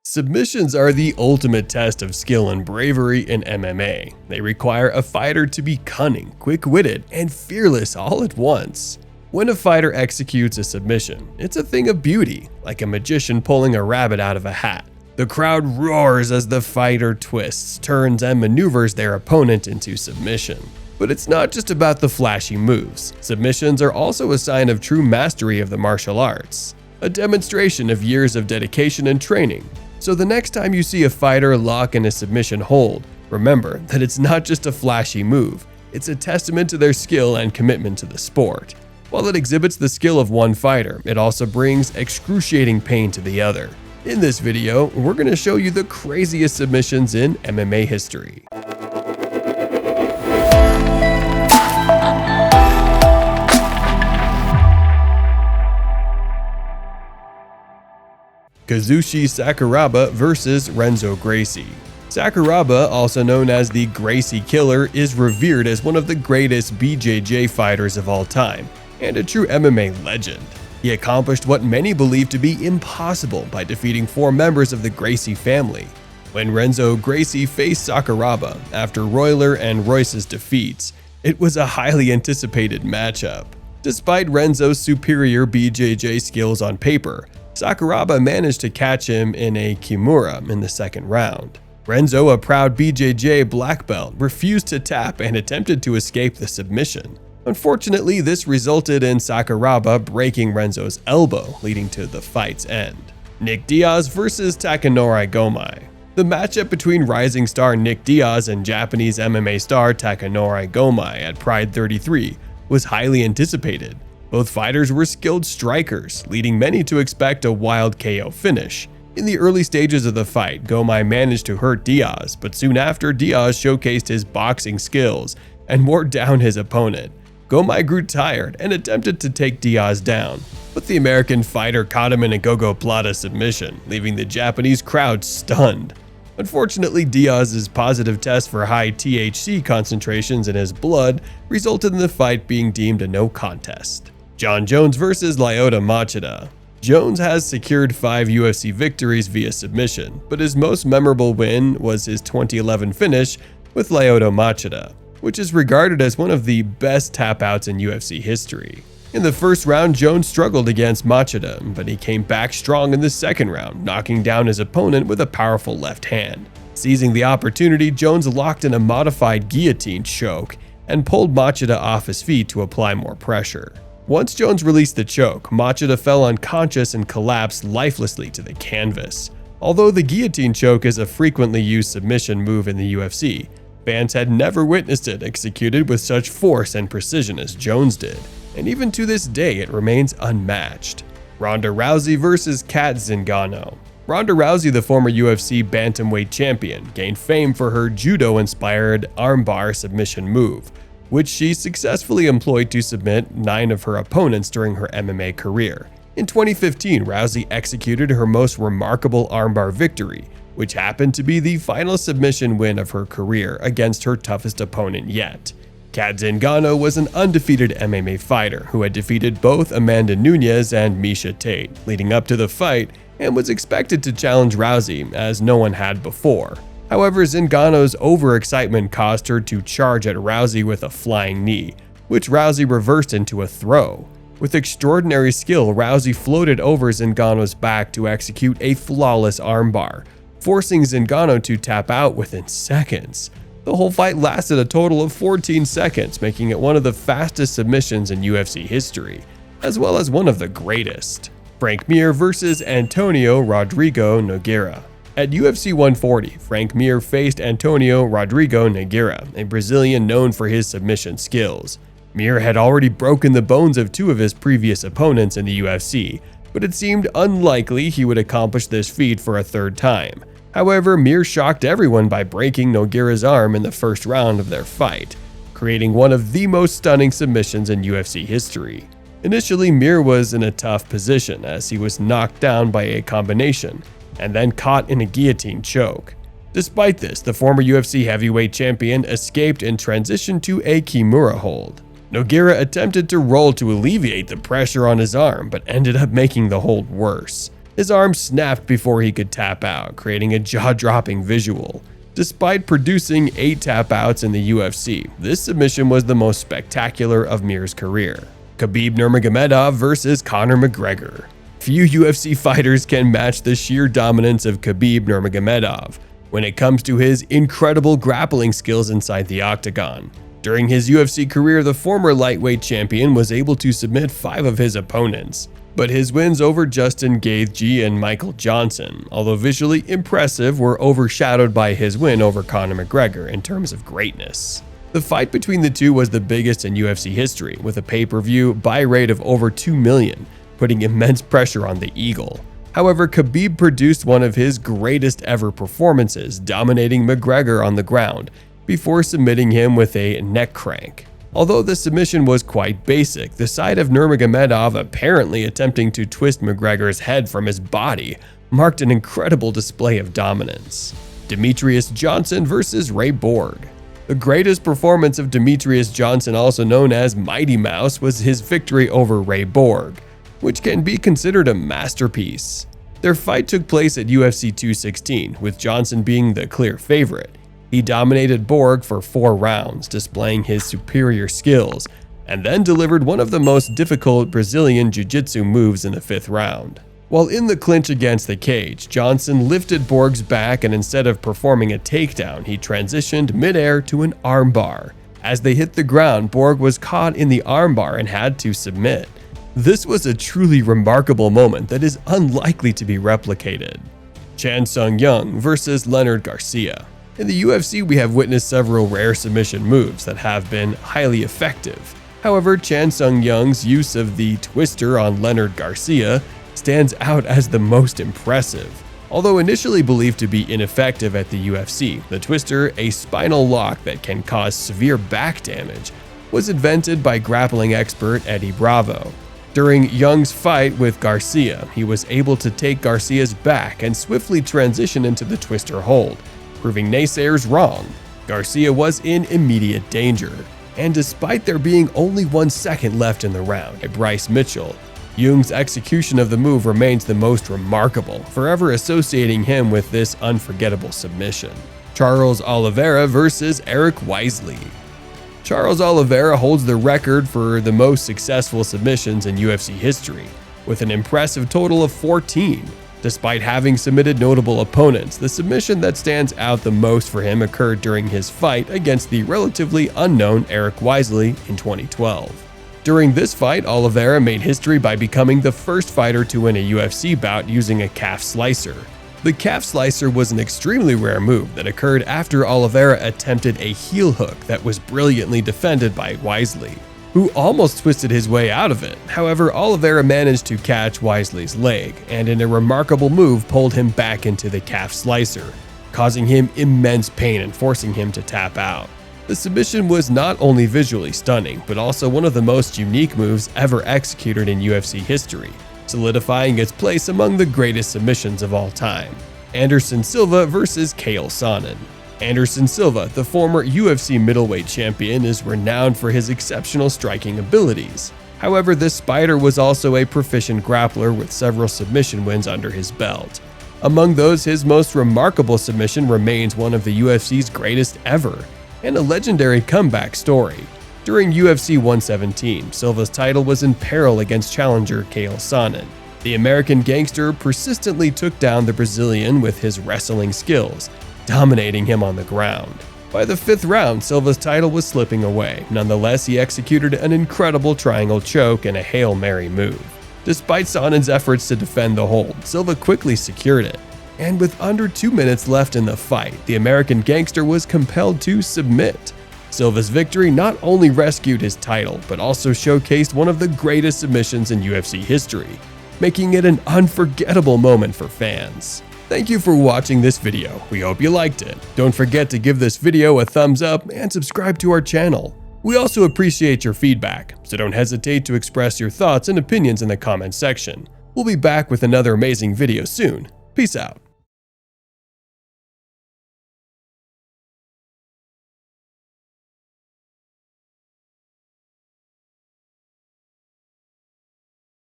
Submissions are the ultimate test of skill and bravery in MMA. They require a fighter to be cunning, quick-witted, and fearless all at once. When a fighter executes a submission, it's a thing of beauty, like a magician pulling a rabbit out of a hat. The crowd roars as the fighter twists, turns, and maneuvers their opponent into submission. But it's not just about the flashy moves. Submissions are also a sign of true mastery of the martial arts, a demonstration of years of dedication and training. So the next time you see a fighter lock in a submission hold, remember that it's not just a flashy move, it's a testament to their skill and commitment to the sport. While it exhibits the skill of one fighter, it also brings excruciating pain to the other. In this video, we're going to show you the craziest submissions in MMA history. Kazushi Sakuraba vs. Renzo Gracie. Sakuraba, also known as the Gracie Killer, is revered as one of the greatest BJJ fighters of all time, and a true MMA legend. He accomplished what many believe to be impossible by defeating 4 members of the Gracie family. When Renzo Gracie faced Sakuraba after Royler and Royce's defeats, it was a highly anticipated matchup. Despite Renzo's superior BJJ skills on paper, Sakuraba managed to catch him in a kimura in the second round. Renzo, a proud BJJ black belt, refused to tap and attempted to escape the submission. Unfortunately, this resulted in Sakuraba breaking Renzo's elbow, leading to the fight's end. Diaz vs. Takanora Gomai. The matchup between rising star Diaz and Japanese MMA star Takanora Gomai at Pride 33 was highly anticipated. Both fighters were skilled strikers, leading many to expect a wild KO finish. In the early stages of the fight, Gomai managed to hurt Diaz, but soon after, Diaz showcased his boxing skills and wore down his opponent. Gomai grew tired and attempted to take Diaz down, but the American fighter caught him in a gogoplata submission, leaving the Japanese crowd stunned. Unfortunately, Diaz's positive test for high THC concentrations in his blood resulted in the fight being deemed a no contest. Jon Jones vs. Lyoto Machida. Jones has secured 5 UFC victories via submission, but his most memorable win was his 2011 finish with Lyoto Machida, which is regarded as one of the best tap-outs in UFC history. In the first round, Jones struggled against Machida, but he came back strong in the second round, knocking down his opponent with a powerful left hand. Seizing the opportunity, Jones locked in a modified guillotine choke and pulled Machida off his feet to apply more pressure. Once Jones released the choke, Machida fell unconscious and collapsed lifelessly to the canvas. Although the guillotine choke is a frequently used submission move in the UFC, fans had never witnessed it executed with such force and precision as Jones did, and even to this day it remains unmatched. Ronda Rousey vs. Cat Zingano. Ronda Rousey, the former UFC bantamweight champion, gained fame for her judo-inspired armbar submission move, which she successfully employed to submit 9 of her opponents during her MMA career. In 2015, Rousey executed her most remarkable armbar victory, which happened to be the final submission win of her career against her toughest opponent yet. Cat Zingano was an undefeated MMA fighter who had defeated both Amanda Nunes and Miesha Tate leading up to the fight and was expected to challenge Rousey as no one had before. However, Zingano's overexcitement caused her to charge at Rousey with a flying knee, which Rousey reversed into a throw. With extraordinary skill, Rousey floated over Zingano's back to execute a flawless armbar, forcing Zingano to tap out within seconds. The whole fight lasted a total of 14 seconds, making it one of the fastest submissions in UFC history, as well as one of the greatest. Frank Mir vs. Antonio Rodrigo Nogueira. At UFC 140, Frank Mir faced Antonio Rodrigo Nogueira, a Brazilian known for his submission skills. Mir had already broken the bones of 2 of his previous opponents in the UFC, but it seemed unlikely he would accomplish this feat for a third time. However, Mir shocked everyone by breaking Nogueira's arm in the first round of their fight, creating one of the most stunning submissions in UFC history. Initially, Mir was in a tough position as he was knocked down by a combination and then caught in a guillotine choke. Despite this, the former UFC heavyweight champion escaped and transitioned to a kimura hold. Nogueira attempted to roll to alleviate the pressure on his arm, but ended up making the hold worse. His arm snapped before he could tap out, creating a jaw-dropping visual. Despite producing 8 tap-outs in the UFC, this submission was the most spectacular of Mir's career. Khabib Nurmagomedov versus Conor McGregor. Few UFC fighters can match the sheer dominance of Khabib Nurmagomedov when it comes to his incredible grappling skills inside the octagon. During his UFC career, the former lightweight champion was able to submit 5 of his opponents, but his wins over Justin Gaethje and Michael Johnson, although visually impressive, were overshadowed by his win over Conor McGregor in terms of greatness. The fight between the two was the biggest in UFC history, with a pay-per-view buy rate of over 2 million, putting immense pressure on the Eagle. However, Khabib produced one of his greatest ever performances, dominating McGregor on the ground, before submitting him with a neck crank. Although the submission was quite basic, the sight of Nurmagomedov apparently attempting to twist McGregor's head from his body marked an incredible display of dominance. Demetrius Johnson versus Ray Borg. The greatest performance of Demetrius Johnson, also known as Mighty Mouse, was his victory over Ray Borg, which can be considered a masterpiece. Their fight took place at UFC 216, with Johnson being the clear favorite. He dominated Borg for 4 rounds, displaying his superior skills, and then delivered one of the most difficult Brazilian Jiu-Jitsu moves in the 5th round. While in the clinch against the cage, Johnson lifted Borg's back, and instead of performing a takedown, he transitioned midair to an armbar. As they hit the ground, Borg was caught in the armbar and had to submit. This was a truly remarkable moment that is unlikely to be replicated. Chan Sung Jung versus Leonard Garcia. In the UFC, we have witnessed several rare submission moves that have been highly effective. However, Chan Sung Jung's use of the twister on Leonard Garcia stands out as the most impressive. Although initially believed to be ineffective at the UFC, the twister, a spinal lock that can cause severe back damage, was invented by grappling expert Eddie Bravo. During Jung's fight with Garcia, he was able to take Garcia's back and swiftly transition into the twister hold, proving naysayers wrong. Garcia was in immediate danger, and despite there being only 1 second left in the round by Bryce Mitchell, Jung's execution of the move remains the most remarkable, forever associating him with this unforgettable submission. Charles Oliveira versus Eric Wisely. Charles Oliveira holds the record for the most successful submissions in UFC history, with an impressive total of 14. Despite having submitted notable opponents, the submission that stands out the most for him occurred during his fight against the relatively unknown Eric Wisely in 2012. During this fight, Oliveira made history by becoming the first fighter to win a UFC bout using a calf slicer. The calf slicer was an extremely rare move that occurred after Oliveira attempted a heel hook that was brilliantly defended by Wisely, who almost twisted his way out of it. However, Oliveira managed to catch Wisely's leg, and in a remarkable move pulled him back into the calf slicer, causing him immense pain and forcing him to tap out. The submission was not only visually stunning, but also one of the most unique moves ever executed in UFC history, solidifying its place among the greatest submissions of all time. Anderson Silva versus Chael Sonnen. Anderson Silva, the former UFC middleweight champion, is renowned for his exceptional striking abilities. However, this Spider was also a proficient grappler with several submission wins under his belt. Among those, his most remarkable submission remains one of the UFC's greatest ever, and a legendary comeback story. During UFC 117, Silva's title was in peril against challenger Chael Sonnen. The American gangster persistently took down the Brazilian with his wrestling skills, dominating him on the ground. By the 5th round, Silva's title was slipping away. Nonetheless, he executed an incredible triangle choke and a Hail Mary move. Despite Sonnen's efforts to defend the hold, Silva quickly secured it. And with under 2 minutes left in the fight, the American gangster was compelled to submit. Silva's victory not only rescued his title, but also showcased one of the greatest submissions in UFC history, making it an unforgettable moment for fans. Thank you for watching this video. We hope you liked it. Don't forget to give this video a thumbs up and subscribe to our channel. We also appreciate your feedback, so don't hesitate to express your thoughts and opinions in the comments section. We'll be back with another amazing video soon. Peace out.